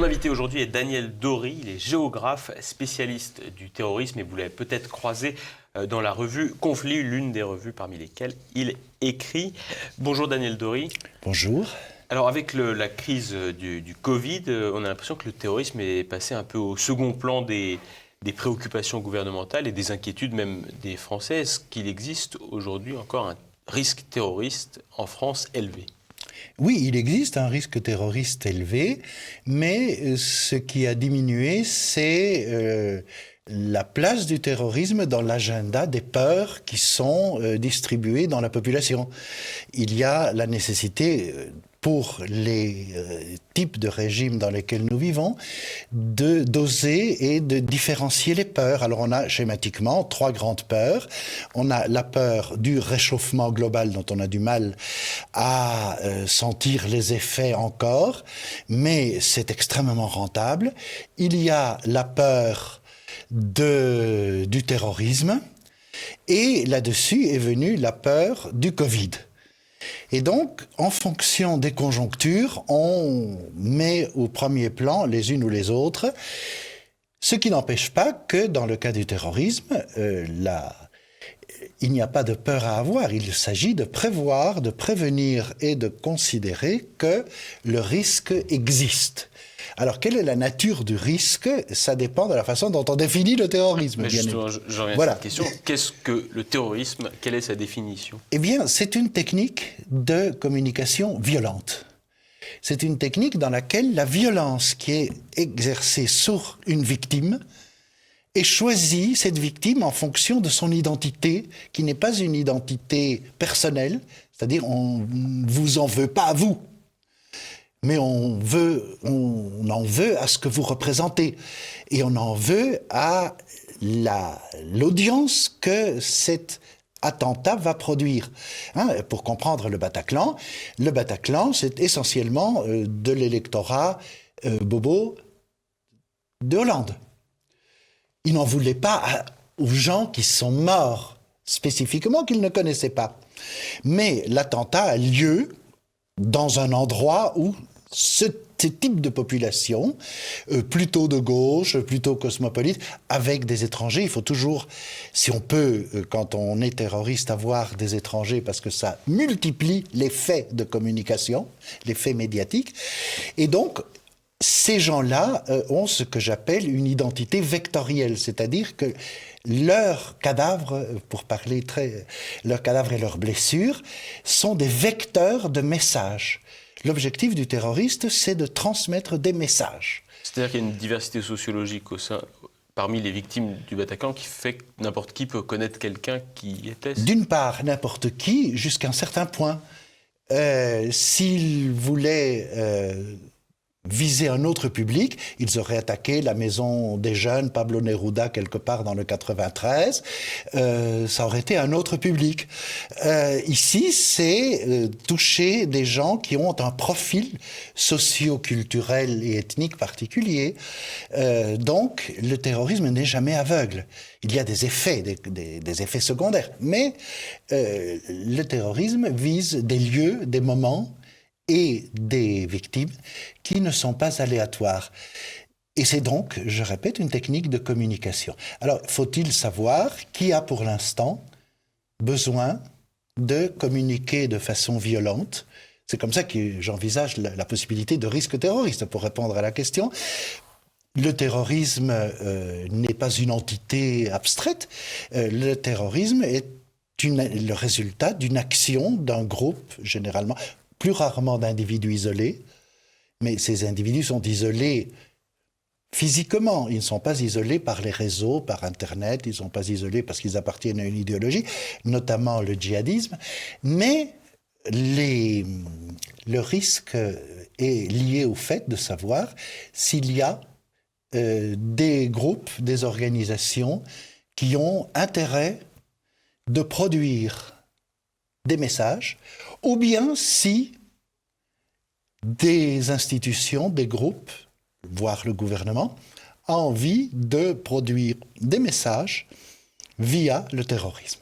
invité aujourd'hui est Daniel Dory, il est géographe, spécialiste du terrorisme et vous l'avez peut-être croisé dans la revue Conflit, l'une des revues parmi lesquelles il écrit. Bonjour Daniel Dory. Bonjour. Alors avec la crise du Covid, on a l'impression que le terrorisme est passé un peu au second plan des préoccupations gouvernementales et des inquiétudes même des Français. Est-ce qu'il existe aujourd'hui encore un risque terroriste en France élevé ? Oui, il existe un risque terroriste élevé, mais ce qui a diminué, c'est la place du terrorisme dans l'agenda des peurs qui sont distribuées dans la population. Il y a la nécessité, pour les types de régimes dans lesquels nous vivons, de doser et de différencier les peurs. Alors on a schématiquement 3 grandes peurs. On a la peur du réchauffement global dont on a du mal à sentir les effets encore, mais c'est extrêmement rentable. Il y a la peur du terrorisme et là-dessus est venue la peur du Covid. Et donc, en fonction des conjonctures, on met au premier plan les unes ou les autres, ce qui n'empêche pas que dans le cas du terrorisme, il n'y a pas de peur à avoir. Il s'agit de prévoir, de prévenir et de considérer que le risque existe. Alors, quelle est la nature du risque ? Ça dépend de la façon dont on définit le terrorisme. Mais justement, j'en reviens à cette question. Qu'est-ce que le terrorisme ? Quelle est sa définition ? Eh bien, c'est une technique de communication violente. C'est une technique dans laquelle la violence qui est exercée sur une victime est choisie, cette victime, en fonction de son identité, qui n'est pas une identité personnelle, c'est-à-dire on ne vous en veut pas à vous. Mais on en veut à ce que vous représentez. Et on en veut à l'audience que cet attentat va produire. Pour comprendre le Bataclan, c'est essentiellement de l'électorat bobo de Hollande. Il n'en voulait pas aux gens qui sont morts, spécifiquement, qu'ils ne connaissaient pas. Mais l'attentat a lieu dans un endroit où ce type de population, plutôt de gauche, plutôt cosmopolite, avec des étrangers, il faut toujours, si on peut, quand on est terroriste, avoir des étrangers, parce que ça multiplie l'effet de communication, l'effet médiatique. Et donc, ces gens-là ont ce que j'appelle une identité vectorielle, c'est-à-dire que leurs cadavres, pour parler leurs cadavres et leurs blessures, sont des vecteurs de messages. L'objectif du terroriste, c'est de transmettre des messages. C'est-à-dire qu'il y a une diversité sociologique parmi les victimes du Bataclan qui fait que n'importe qui peut connaître quelqu'un qui y était. D'une part, n'importe qui, jusqu'à un certain point. S'il voulait viser un autre public, ils auraient attaqué la maison des jeunes Pablo Neruda quelque part dans le 93, ça aurait été un autre public. Ici, c'est toucher des gens qui ont un profil socio-culturel et ethnique particulier. Donc, le terrorisme n'est jamais aveugle. Il y a des effets, des effets secondaires, mais le terrorisme vise des lieux, des moments et des victimes qui ne sont pas aléatoires. Et c'est donc, je répète, une technique de communication. Alors, faut-il savoir qui a pour l'instant besoin de communiquer de façon violente ? C'est comme ça que j'envisage la possibilité de risque terroriste, pour répondre à la question. Le terrorisme n'est pas une entité abstraite. Le terrorisme est le résultat d'une action d'un groupe, généralement, plus rarement d'individus isolés, mais ces individus sont isolés physiquement. Ils ne sont pas isolés par les réseaux, par Internet, ils ne sont pas isolés parce qu'ils appartiennent à une idéologie, notamment le djihadisme, mais le risque est lié au fait de savoir s'il y a des groupes, des organisations qui ont intérêt de produire des messages, ou bien si des institutions, des groupes, voire le gouvernement, a envie de produire des messages via le terrorisme.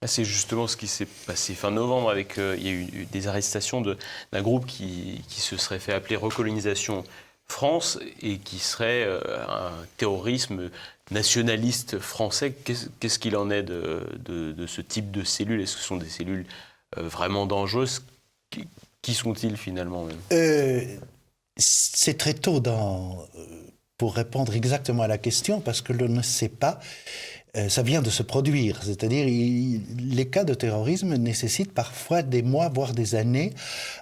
C'est justement ce qui s'est passé fin novembre il y a eu des arrestations d'un groupe qui se serait fait appeler Recolonisation France et qui serait un terrorisme nationaliste français. Qu'est-ce qu'il en est de ce type de cellules? Est-ce que ce sont des cellules vraiment dangereuses? Qui sont-ils finalement même? C'est très tôt pour répondre exactement à la question, parce que l'on ne sait pas. Ça vient de se produire, c'est-à-dire les cas de terrorisme nécessitent parfois des mois, voire des années,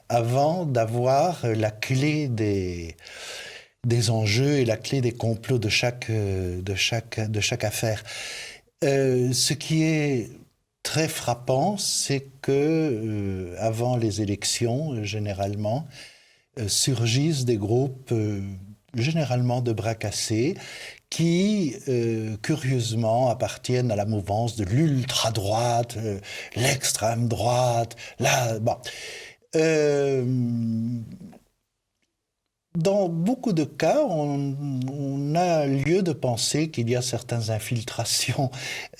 avant d'avoir la clé des enjeux et la clé des complots de chaque affaire. Ce qui est très frappant, c'est que avant les élections, généralement, surgissent des groupes généralement de bras cassés qui, curieusement, appartiennent à la mouvance de l'ultra-droite, l'extrême droite. Dans beaucoup de cas, on a lieu de penser qu'il y a certaines infiltrations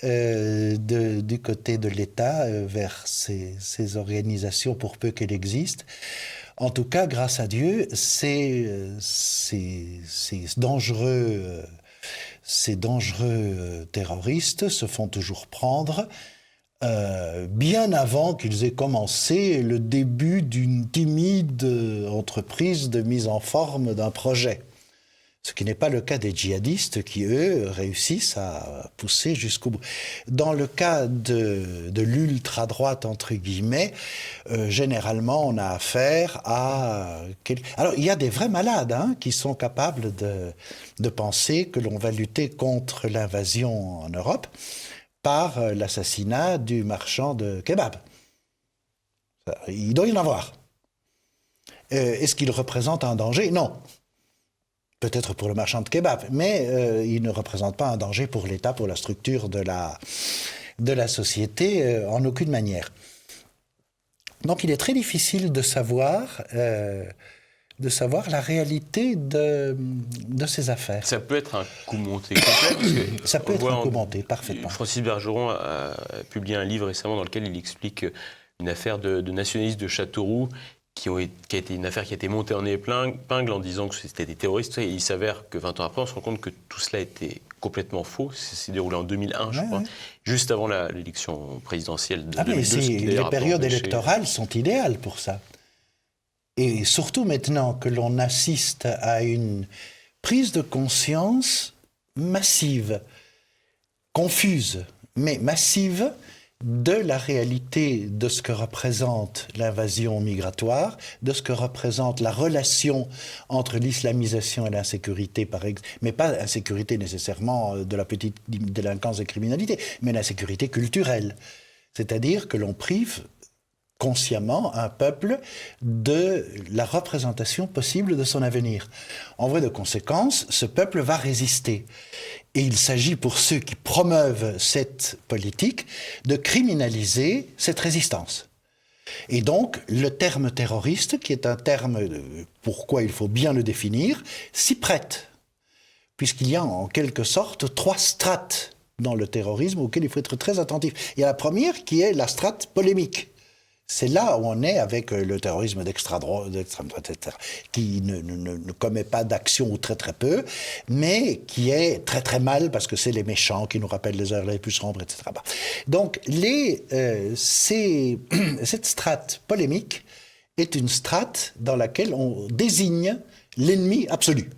du côté de l'État vers ces organisations, pour peu qu'elles existent. En tout cas, grâce à Dieu, ces dangereux terroristes se font toujours prendre bien avant qu'ils aient commencé le début d'une timide entreprise de mise en forme d'un projet. Ce qui n'est pas le cas des djihadistes qui, eux, réussissent à pousser jusqu'au bout. Dans le cas de l'ultra-droite, entre guillemets, généralement, on a affaire à... Alors, il y a des vrais malades qui sont capables de penser que l'on va lutter contre l'invasion en Europe par l'assassinat du marchand de kebab. Il doit y en avoir. Est-ce qu'il représente un danger? Non. Peut-être pour le marchand de kebab, mais il ne représente pas un danger pour l'État, pour la structure de la société, en aucune manière. Donc il est très difficile de savoir la réalité de ces affaires. Ça peut être un coup monté complet. Ça peut être un coup monté, parfaitement. Francis Bergeron a publié un livre récemment dans lequel il explique une affaire de nationalistes de Châteauroux qui a été une affaire qui a été montée en épingle en disant que c'était des terroristes. Et il s'avère que 20 ans après, on se rend compte que tout cela était complètement faux. Ça s'est déroulé en 2001, je crois, juste avant l'élection présidentielle de 2002. Les périodes électorales sont idéales pour ça. Et surtout maintenant que l'on assiste à une prise de conscience massive, confuse, mais massive, de la réalité de ce que représente l'invasion migratoire, de ce que représente la relation entre l'islamisation et l'insécurité, par exemple, mais pas l'insécurité nécessairement de la petite délinquance et criminalité, mais l'insécurité culturelle. C'est-à-dire que l'on prive consciemment un peuple de la représentation possible de son avenir. En vrai de conséquence, ce peuple va résister. Et il s'agit pour ceux qui promeuvent cette politique de criminaliser cette résistance. Et donc, le terme terroriste, qui est un terme, pourquoi il faut bien le définir, s'y prête. Puisqu'il y a en quelque sorte 3 strates dans le terrorisme auxquelles il faut être très attentif. Il y a la première qui est la strate polémique. C'est là où on est avec le terrorisme d'extrême droite, etc., qui ne commet pas d'action ou très très peu, mais qui est très très mal parce que c'est les méchants qui nous rappellent les heures les plus sombres, etc. Donc cette strate polémique est une strate dans laquelle on désigne l'ennemi absolu.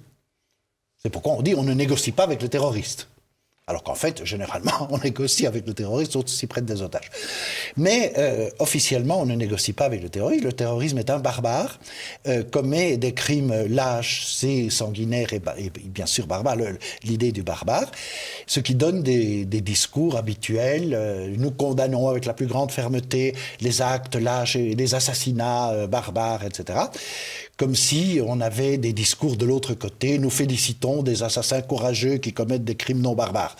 C'est pourquoi on dit on ne négocie pas avec le terroriste. Alors qu'en fait, généralement, on négocie avec le terroriste, d'autres s'y prêtent des otages. Mais officiellement, on ne négocie pas avec le terrorisme. Le terrorisme est un barbare, commet des crimes lâches, c'est sanguinaire et bien sûr barbare, l'idée du barbare, ce qui donne des discours habituels. Nous condamnons avec la plus grande fermeté les actes lâches, et les assassinats barbares, etc., comme si on avait des discours de l'autre côté. Nous félicitons des assassins courageux qui commettent des crimes non barbares.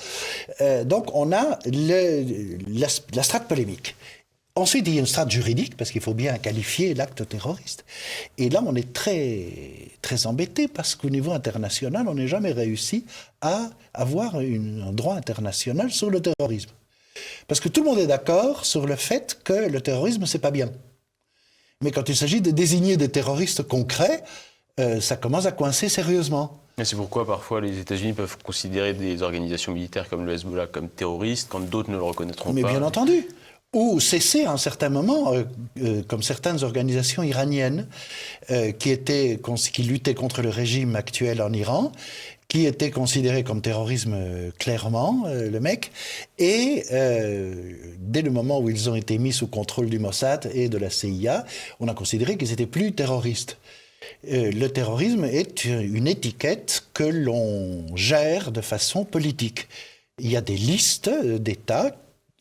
Donc on a la strate polémique. Ensuite, il y a une strate juridique, parce qu'il faut bien qualifier l'acte terroriste. Et là, on est très, très embêté, parce qu'au niveau international, on n'a jamais réussi à avoir un droit international sur le terrorisme. Parce que tout le monde est d'accord sur le fait que le terrorisme, c'est pas bien. Mais quand il s'agit de désigner des terroristes concrets, ça commence à coincer sérieusement. Et c'est pourquoi parfois les États-Unis peuvent considérer des organisations militaires comme le Hezbollah comme terroristes, quand d'autres ne le reconnaîtront Mais pas. bien entendu. Ou cesser à un certain moment, comme certaines organisations iraniennes qui luttaient contre le régime actuel en Iran, qui étaient considérées comme terrorisme clairement, le mec, et dès le moment où ils ont été mis sous contrôle du Mossad et de la CIA, on a considéré qu'ils étaient plus terroristes. Le terrorisme est une étiquette que l'on gère de façon politique. Il y a des listes d'États,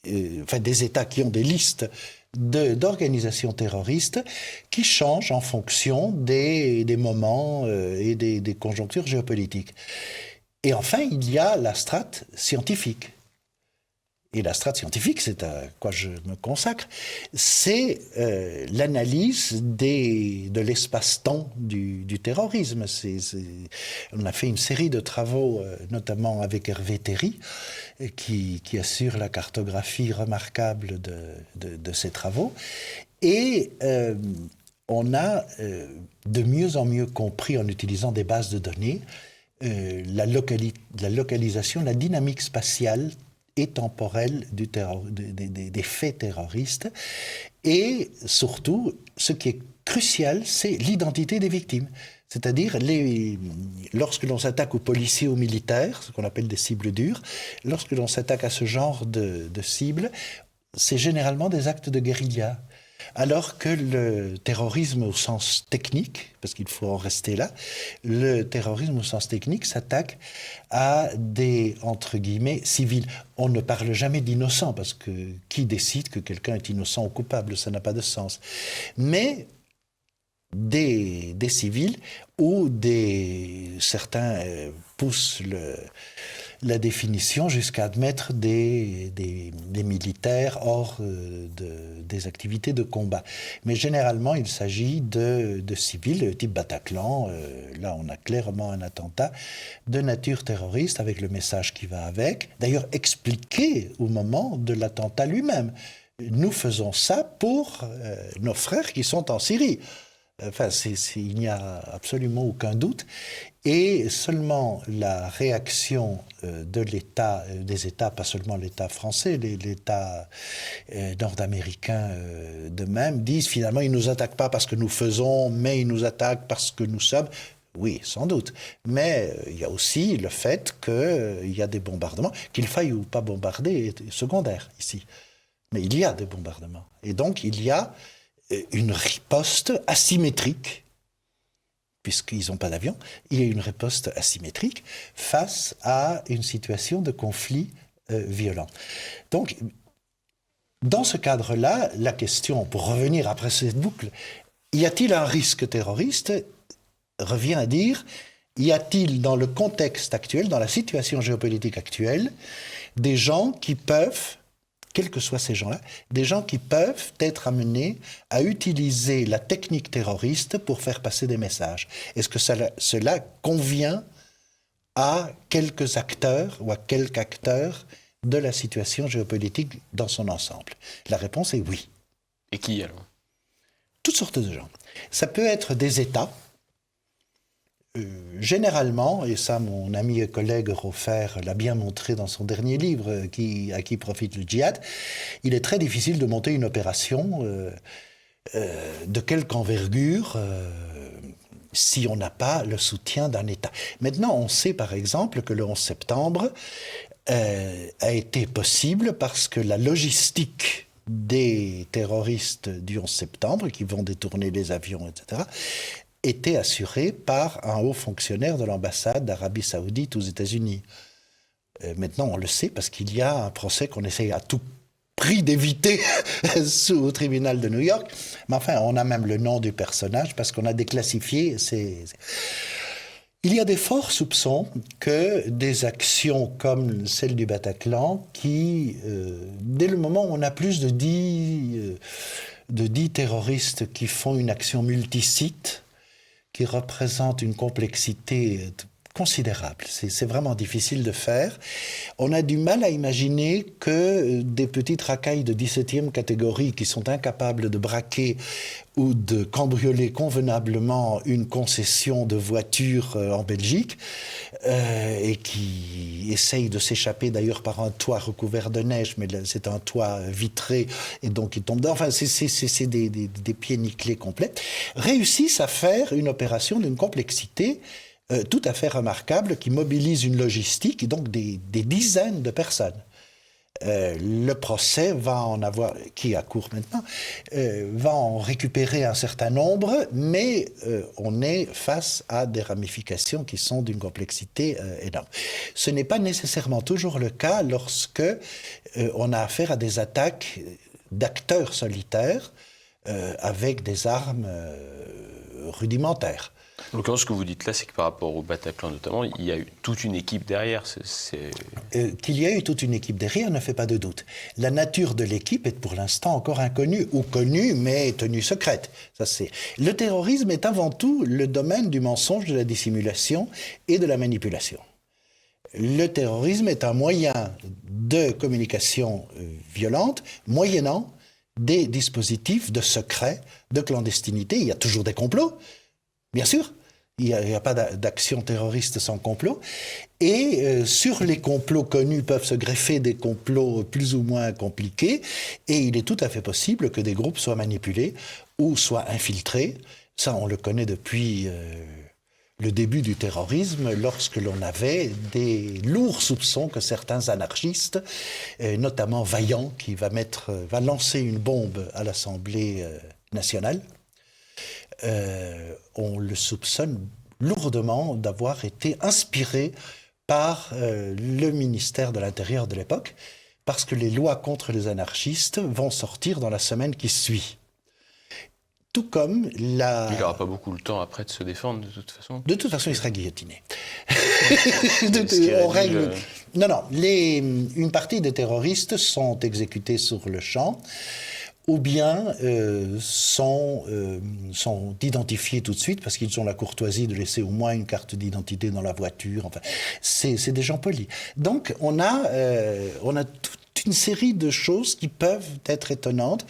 des États qui ont des listes d'organisations terroristes qui changent en fonction des moments et des conjonctures géopolitiques. Et enfin, il y a la strate scientifique. Et la strate scientifique, c'est à quoi je me consacre, c'est l'analyse de l'espace-temps du terrorisme. On a fait une série de travaux, notamment avec Hervé Théry, qui assure la cartographie remarquable de ces travaux. Et on a de mieux en mieux compris, en utilisant des bases de données, la localisation, la dynamique spatiale et temporelle des faits terroristes. Et surtout, ce qui est crucial, c'est l'identité des victimes. C'est-à-dire, lorsque l'on s'attaque aux policiers, aux militaires, ce qu'on appelle des cibles dures, lorsque l'on s'attaque à ce genre de cibles, c'est généralement des actes de guérilla. Alors que le terrorisme au sens technique, parce qu'il faut en rester là, le terrorisme au sens technique s'attaque à des, entre guillemets, civils. On ne parle jamais d'innocents, parce que qui décide que quelqu'un est innocent ou coupable? Ça n'a pas de sens. Mais des civils ou certains poussent la définition jusqu'à admettre des militaires hors des activités de combat. Mais généralement, il s'agit de civils, type Bataclan. Là, on a clairement un attentat de nature terroriste avec le message qui va avec. D'ailleurs, expliqué au moment de l'attentat lui-même. Nous faisons ça pour nos frères qui sont en Syrie. Enfin, il n'y a absolument aucun doute. Et seulement la réaction de l'État, des États, pas seulement l'État français, l'État nord-américain de même, disent finalement, ils ne nous attaquent pas parce que nous faisons, mais ils nous attaquent parce que nous sommes. Oui, sans doute. Mais il y a aussi le fait qu'il y a des bombardements, qu'il faille ou pas bombarder est secondaire ici. Mais il y a des bombardements. Et donc, il y a une riposte asymétrique, puisqu'ils n'ont pas d'avion, il y a une riposte asymétrique face à une situation de conflit violent. Donc, dans ce cadre-là, la question, pour revenir après cette boucle, y a-t-il un risque terroriste, revient à dire, y a-t-il dans le contexte actuel, dans la situation géopolitique actuelle, des gens qui peuvent, quels que soient ces gens-là, des gens qui peuvent être amenés à utiliser la technique terroriste pour faire passer des messages. Est-ce que cela convient à quelques acteurs ou à quelques acteurs de la situation géopolitique dans son ensemble? La réponse est oui. Et qui alors? Toutes sortes de gens. Ça peut être des États. Généralement, et ça mon ami et collègue Rofer l'a bien montré dans son dernier livre, à qui profite le djihad, il est très difficile de monter une opération de quelque envergure si on n'a pas le soutien d'un État. Maintenant, on sait par exemple que le 11 septembre a été possible parce que la logistique des terroristes du 11 septembre, qui vont détourner les avions, etc., était assuré par un haut fonctionnaire de l'ambassade d'Arabie Saoudite aux États-Unis. Maintenant, on le sait parce qu'il y a un procès qu'on essaye à tout prix d'éviter au tribunal de New York. Mais enfin, on a même le nom du personnage parce qu'on a déclassifié Il y a des forts soupçons que des actions comme celle du Bataclan, qui, dès le moment où on a plus de 10 terroristes qui font une action multisite, qui représente une complexité considérable. C'est vraiment difficile de faire. On a du mal à imaginer que des petites racailles de 17e catégorie qui sont incapables de braquer ou de cambrioler convenablement une concession de voiture en Belgique et qui essayent de s'échapper d'ailleurs par un toit recouvert de neige, mais c'est un toit vitré et donc ils tombent dedans. Enfin, c'est des pieds nickelés complets. Réussissent à faire une opération d'une complexité tout à fait remarquable qui mobilise une logistique et donc des dizaines de personnes. Le procès va en avoir, qui est à court maintenant, va en récupérer un certain nombre, mais on est face à des ramifications qui sont d'une complexité énorme. Ce n'est pas nécessairement toujours le cas lorsque on a affaire à des attaques d'acteurs solitaires avec des armes rudimentaires. En l'occurrence, ce que vous dites là, c'est que par rapport au Bataclan notamment, il y a eu toute une équipe derrière. Qu'il y a eu toute une équipe derrière ne fait pas de doute. La nature de l'équipe est pour l'instant encore inconnue, ou connue mais tenue secrète. Le terrorisme est avant tout le domaine du mensonge, de la dissimulation et de la manipulation. Le terrorisme est un moyen de communication violente, moyennant des dispositifs de secret, de clandestinité. Il y a toujours des complots. Bien sûr, il n'y a pas d'action terroriste sans complot. Et sur les complots connus peuvent se greffer des complots plus ou moins compliqués. Et il est tout à fait possible que des groupes soient manipulés ou soient infiltrés. Ça, on le connaît depuis le début du terrorisme, lorsque l'on avait des lourds soupçons que certains anarchistes, notamment Vaillant, qui va lancer une bombe à l'Assemblée nationale, on le soupçonne lourdement d'avoir été inspiré par le ministère de l'Intérieur de l'époque, parce que les lois contre les anarchistes vont sortir dans la semaine qui suit. Tout comme la... Il n'aura pas beaucoup le temps après de se défendre, de toute façon. De toute façon, il sera guillotiné. On règle... Non, une partie des terroristes sont exécutés sur le champ, ou bien sont identifiés tout de suite parce qu'ils ont la courtoisie de laisser au moins une carte d'identité dans la voiture. Enfin, c'est des gens polis. Donc, on a toute une série de choses qui peuvent être étonnantes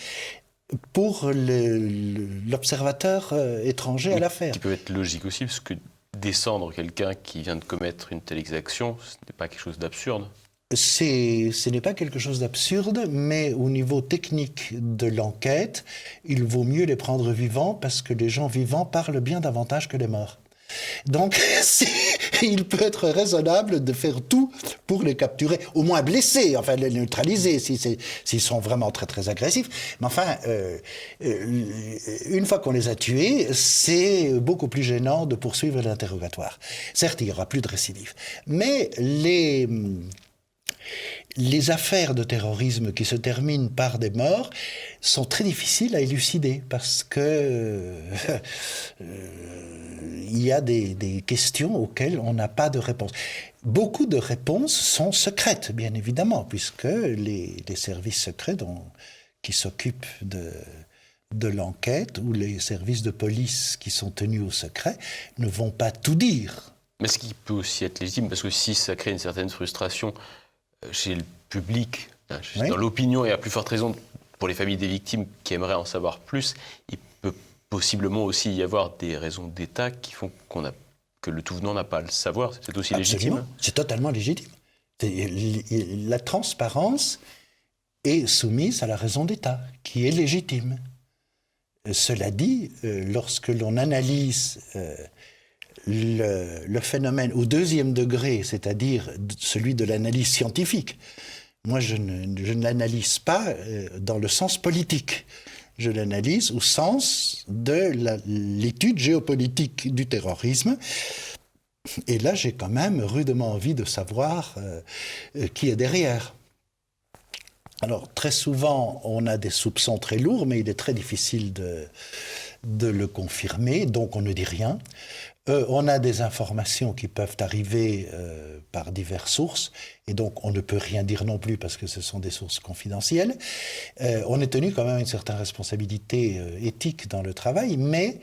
pour l'observateur étranger à l'affaire. Qui peut être logique aussi, parce que descendre quelqu'un qui vient de commettre une telle exaction, ce n'est pas quelque chose d'absurde. Ce n'est pas quelque chose d'absurde, mais au niveau technique de l'enquête, il vaut mieux les prendre vivants parce que les gens vivants parlent bien davantage que les morts. Donc, il peut être raisonnable de faire tout pour les capturer, au moins blesser, enfin les neutraliser s'ils sont vraiment très très agressifs. Mais enfin, une fois qu'on les a tués, c'est beaucoup plus gênant de poursuivre l'interrogatoire. Certes, il n'y aura plus de récidive, mais les affaires de terrorisme qui se terminent par des morts sont très difficiles à élucider parce que il y a des questions auxquelles on n'a pas de réponse. Beaucoup de réponses sont secrètes, bien évidemment, puisque les services secrets qui s'occupent de l'enquête ou les services de police qui sont tenus au secret ne vont pas tout dire. Mais ce qui peut aussi être légitime, parce que si ça crée une certaine frustration chez le public, dans l'opinion, et à plus forte raison pour les familles des victimes qui aimeraient en savoir plus, il peut possiblement aussi y avoir des raisons d'État qui font que le tout venant n'a pas à le savoir. C'est aussi Absolument. légitime. C'est totalement légitime. La transparence est soumise à la raison d'État, qui est légitime. Cela dit, lorsque l'on analyse le phénomène au deuxième degré, c'est-à-dire celui de l'analyse scientifique, moi je ne l'analyse pas dans le sens politique. Je l'analyse au sens de l'étude géopolitique du terrorisme. Et là, j'ai quand même rudement envie de savoir qui est derrière. Alors, très souvent, on a des soupçons très lourds, mais il est très difficile de le confirmer, donc on ne dit rien. On a des informations qui peuvent arriver par diverses sources, et donc on ne peut rien dire non plus parce que ce sont des sources confidentielles. On est tenu quand même à une certaine responsabilité éthique dans le travail, mais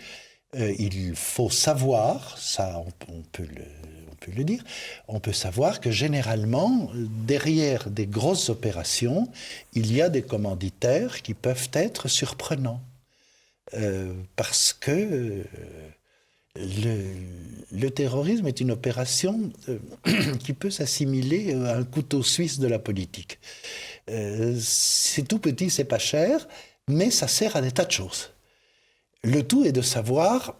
il faut savoir, ça on on peut le dire, on peut savoir que généralement, derrière des grosses opérations, il y a des commanditaires qui peuvent être surprenants. Parce que le terrorisme est une opération qui peut s'assimiler à un couteau suisse de la politique. C'est tout petit, c'est pas cher, mais ça sert à des tas de choses. Le tout est de savoir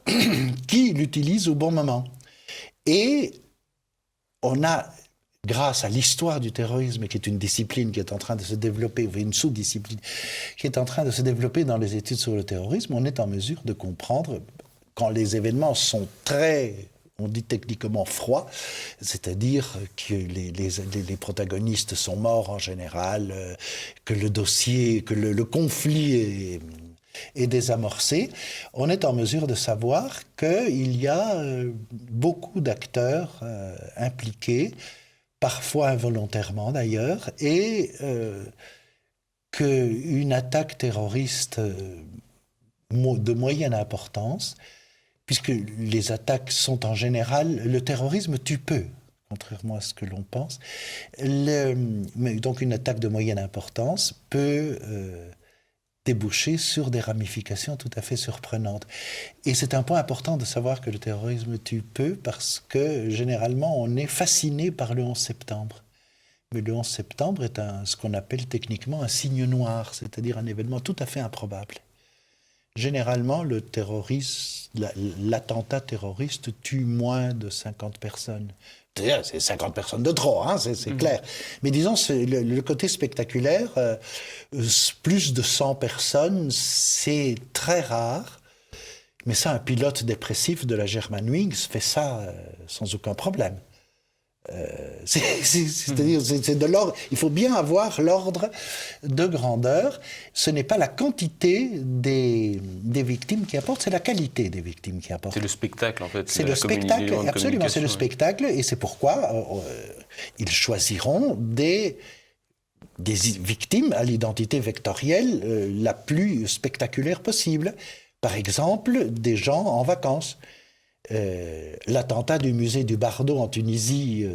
qui l'utilise au bon moment. Et on a, grâce à l'histoire du terrorisme, qui est une discipline qui est en train de se développer, ou une sous-discipline qui est en train de se développer dans les études sur le terrorisme, on est en mesure de comprendre, quand les événements sont très, on dit techniquement froids, c'est-à-dire que les protagonistes sont morts en général, que le dossier, que le conflit est désamorcé, on est en mesure de savoir qu'il y a beaucoup d'acteurs impliqués, parfois involontairement d'ailleurs, et qu'une attaque terroriste de moyenne importance, puisque les attaques sont en général, le terrorisme tue peu, contrairement à ce que l'on pense, mais donc une attaque de moyenne importance peut déboucher sur des ramifications tout à fait surprenantes. Et c'est un point important de savoir que le terrorisme tue peu parce que généralement on est fasciné par le 11 septembre. Mais le 11 septembre est ce qu'on appelle techniquement un signe noir, c'est-à-dire un événement tout à fait improbable. Généralement, l'attentat terroriste tue moins de 50 personnes. C'est 50 personnes de trop, hein, c'est clair. Mais disons, le côté spectaculaire, plus de 100 personnes, c'est très rare. Mais ça, un pilote dépressif de la Germanwings fait ça sans aucun problème. C'est-à-dire, c'est de l'ordre. Il faut bien avoir l'ordre de grandeur. Ce n'est pas la quantité des victimes qui importe, c'est la qualité des victimes qui importe. C'est le spectacle, en fait. C'est le spectacle, absolument, c'est le spectacle, et c'est pourquoi ils choisiront des victimes à l'identité vectorielle la plus spectaculaire possible. Par exemple, des gens en vacances. L'attentat du musée du Bardo en Tunisie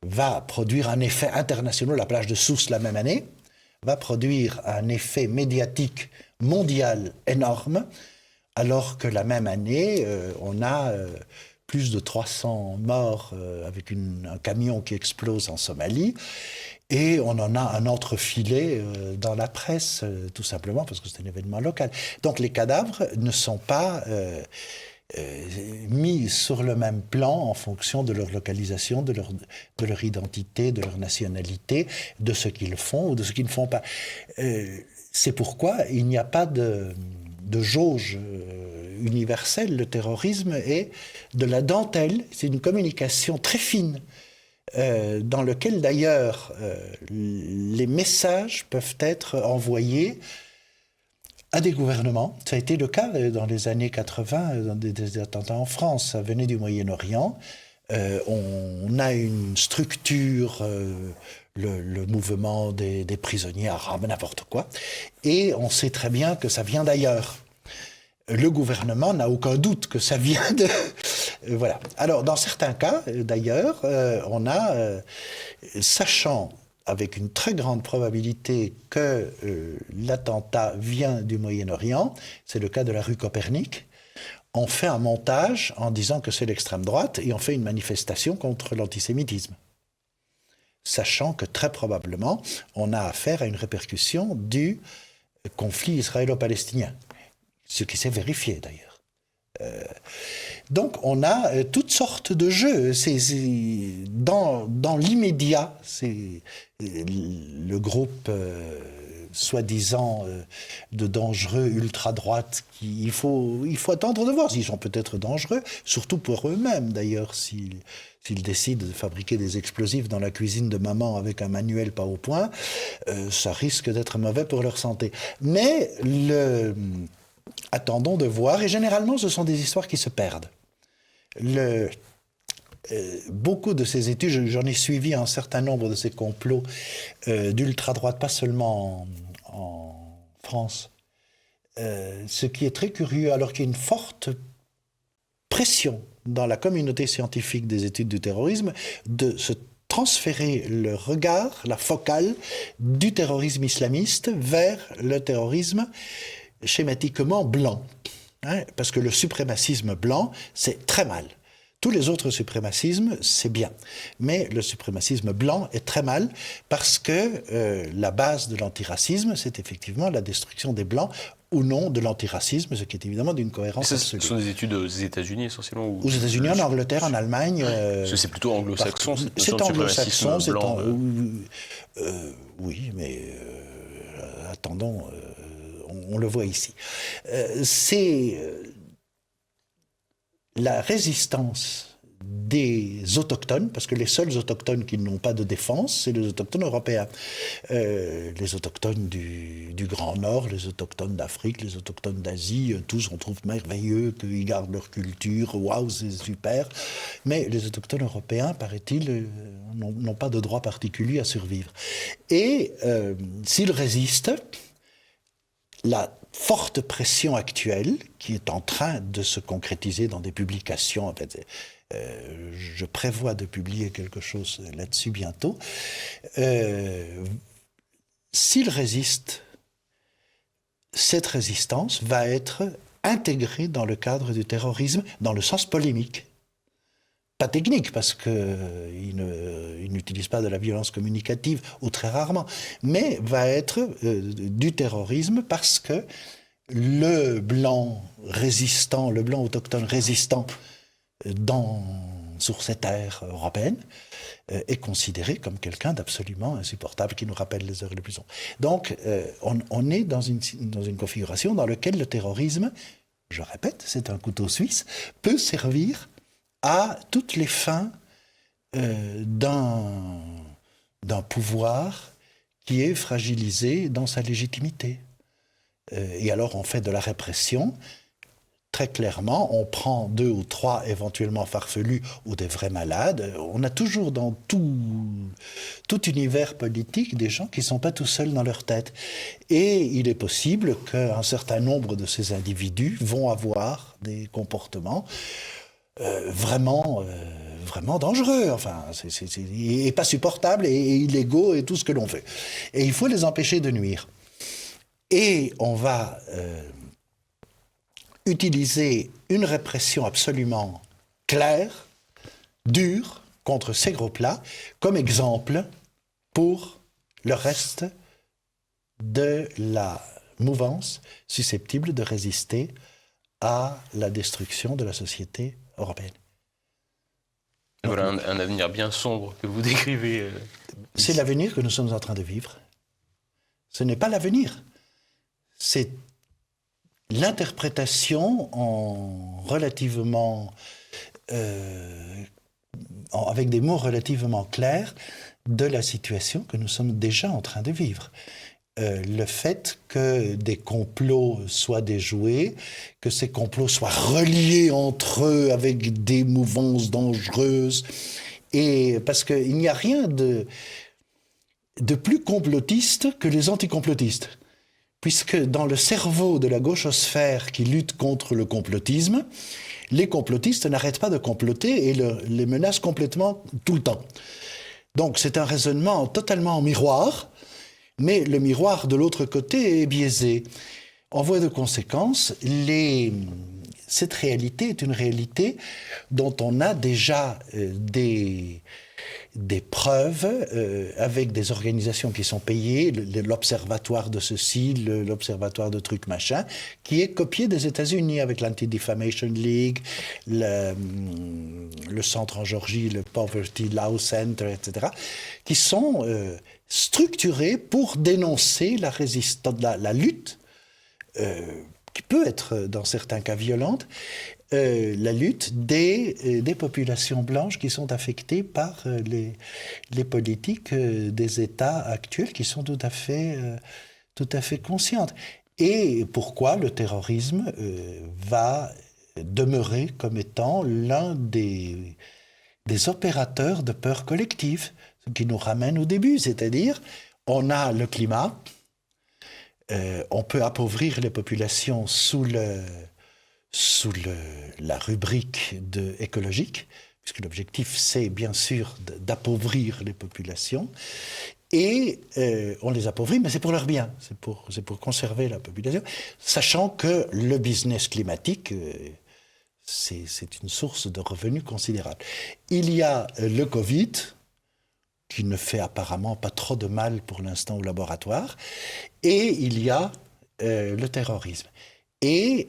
va produire un effet international, la plage de Sousse la même année, va produire un effet médiatique mondial énorme, alors que la même année, on a plus de 300 morts avec un camion qui explose en Somalie, et on en a un entrefilet dans la presse, tout simplement parce que c'est un événement local. Donc les cadavres ne sont pas mis sur le même plan en fonction de leur localisation, de leur identité, de leur nationalité, de ce qu'ils font ou de ce qu'ils ne font pas. C'est pourquoi il n'y a pas de jauge universelle. Le terrorisme est de la dentelle, c'est une communication très fine, dans laquelle d'ailleurs les messages peuvent être envoyés à des gouvernements. Ça a été le cas dans les années 80, dans des attentats en France. Ça venait du Moyen-Orient. On a une structure, le mouvement des prisonniers arabes, n'importe quoi. Et on sait très bien que ça vient d'ailleurs. Le gouvernement n'a aucun doute que ça vient de... voilà. Alors, dans certains cas, d'ailleurs, on a, sachant avec une très grande probabilité que l'attentat vient du Moyen-Orient, c'est le cas de la rue Copernic, on fait un montage en disant que c'est l'extrême droite et on fait une manifestation contre l'antisémitisme. Sachant que très probablement, on a affaire à une répercussion du conflit israélo-palestinien. Ce qui s'est vérifié d'ailleurs. Donc on a toutes sortes de jeux. Dans l'immédiat, c'est le groupe soi-disant de dangereux ultra-droite il faut attendre de voir s'ils sont peut-être dangereux, surtout pour eux-mêmes d'ailleurs, s'ils décident de fabriquer des explosifs dans la cuisine de maman avec un manuel pas au point, ça risque d'être mauvais pour leur santé. Mais attendons de voir, et généralement ce sont des histoires qui se perdent. Beaucoup de ces études, j'en ai suivi un certain nombre de ces complots d'ultra-droite, pas seulement en France. Ce qui est très curieux, alors qu'il y a une forte pression dans la communauté scientifique des études du terrorisme de se transférer le regard, la focale du terrorisme islamiste vers le terrorisme schématiquement blanc. Parce que le suprémacisme blanc, c'est très mal. Tous les autres suprémacismes, c'est bien. Mais le suprémacisme blanc est très mal parce que la base de l'antiracisme, c'est effectivement la destruction des Blancs ou non de l'antiracisme, ce qui est évidemment d'une cohérence absolue. Ce sont des études aux États-Unis essentiellement Aux États-Unis, en Angleterre, en Allemagne. Parce que c'est plutôt anglo-saxon. C'est anglo-saxon, c'est blanc. Oui, mais attendons, on le voit ici. C'est la résistance des autochtones, parce que les seuls autochtones qui n'ont pas de défense, c'est les autochtones européens. Les autochtones du Grand Nord, les autochtones d'Afrique, les autochtones d'Asie, tous on trouve merveilleux qu'ils gardent leur culture, waouh, c'est super. Mais les autochtones européens, paraît-il, n'ont pas de droit particulier à survivre. Et s'ils résistent, la forte pression actuelle, qui est en train de se concrétiser dans des publications, en fait, je prévois de publier quelque chose là-dessus bientôt, s'ils résistent, cette résistance va être intégrée dans le cadre du terrorisme, dans le sens polémique. Pas technique, parce qu'ils n'utilisent pas de la violence communicative, ou très rarement, mais va être du terrorisme parce que le blanc résistant, le blanc autochtone résistant sur cette ère européenne est considéré comme quelqu'un d'absolument insupportable, qui nous rappelle les heures les plus sombres. Donc, on est dans une configuration dans laquelle le terrorisme, je répète, c'est un couteau suisse, peut servir à toutes les fins d'un pouvoir qui est fragilisé dans sa légitimité. Et alors on fait de la répression. Très clairement, on prend 2 ou 3 éventuellement farfelus ou des vrais malades. On a toujours dans tout univers politique des gens qui ne sont pas tout seuls dans leur tête. Et il est possible qu'un certain nombre de ces individus vont avoir des comportements vraiment dangereux, enfin, et pas supportables, et illégaux, et tout ce que l'on veut. Et il faut les empêcher de nuire. Et on va utiliser une répression absolument claire, dure, contre ces groupes-là, comme exemple pour le reste de la mouvance susceptible de résister à la destruction de la société européenne. Voilà un avenir bien sombre que vous décrivez. C'est l'avenir que nous sommes en train de vivre. Ce n'est pas l'avenir. C'est l'interprétation avec des mots relativement clairs de la situation que nous sommes déjà en train de vivre. Le fait que des complots soient déjoués, que ces complots soient reliés entre eux avec des mouvances dangereuses, et parce qu'il n'y a rien de plus complotiste que les anticomplotistes. Puisque dans le cerveau de la gauchosphère qui lutte contre le complotisme, les complotistes n'arrêtent pas de comploter et les menacent complètement tout le temps. Donc c'est un raisonnement totalement en miroir, mais le miroir de l'autre côté est biaisé. En voie de conséquence, cette réalité est une réalité dont on a déjà des preuves avec des organisations qui sont payées, l'observatoire de ceci, l'observatoire de trucs machin, qui est copié des États-Unis avec l'Anti-Defamation League, le centre en Géorgie, le Poverty Law Center, etc., qui sont structurés pour dénoncer la lutte, qui peut être dans certains cas violente, la lutte des populations blanches qui sont affectées par les politiques des États actuels qui sont tout à fait conscientes. Et pourquoi le terrorisme va demeurer comme étant l'un des opérateurs de peur collective, ce qui nous ramène au début, c'est-à-dire on a le climat, on peut appauvrir les populations sous sous la rubrique de écologique, puisque l'objectif, c'est bien sûr d'appauvrir les populations. Et on les appauvrit, mais c'est pour leur bien, c'est pour conserver la population, sachant que le business climatique, c'est une source de revenus considérable. Il y a le Covid, qui ne fait apparemment pas trop de mal pour l'instant au laboratoire, et il y a le terrorisme. Et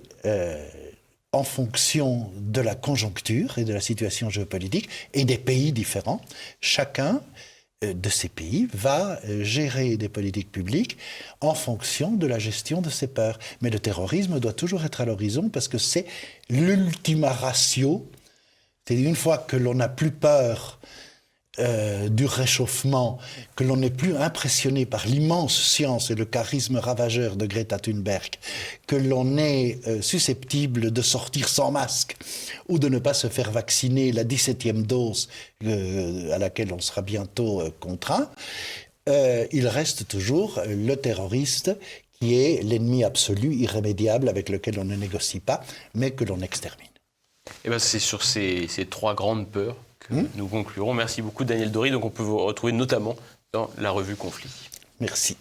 en fonction de la conjoncture et de la situation géopolitique et des pays différents, chacun de ces pays va gérer des politiques publiques en fonction de la gestion de ses peurs. Mais le terrorisme doit toujours être à l'horizon parce que c'est l'ultima ratio. C'est une fois que l'on n'a plus peur du réchauffement, que l'on n'est plus impressionné par l'immense science et le charisme ravageur de Greta Thunberg, que l'on est susceptible de sortir sans masque ou de ne pas se faire vacciner la 17e dose à laquelle on sera bientôt contraint, il reste toujours le terroriste qui est l'ennemi absolu, irrémédiable, avec lequel on ne négocie pas, mais que l'on extermine. Et ben c'est sur ces trois grandes peurs que nous conclurons. Merci beaucoup Daniel Dory. Donc on peut vous retrouver notamment dans la revue Conflit. Merci.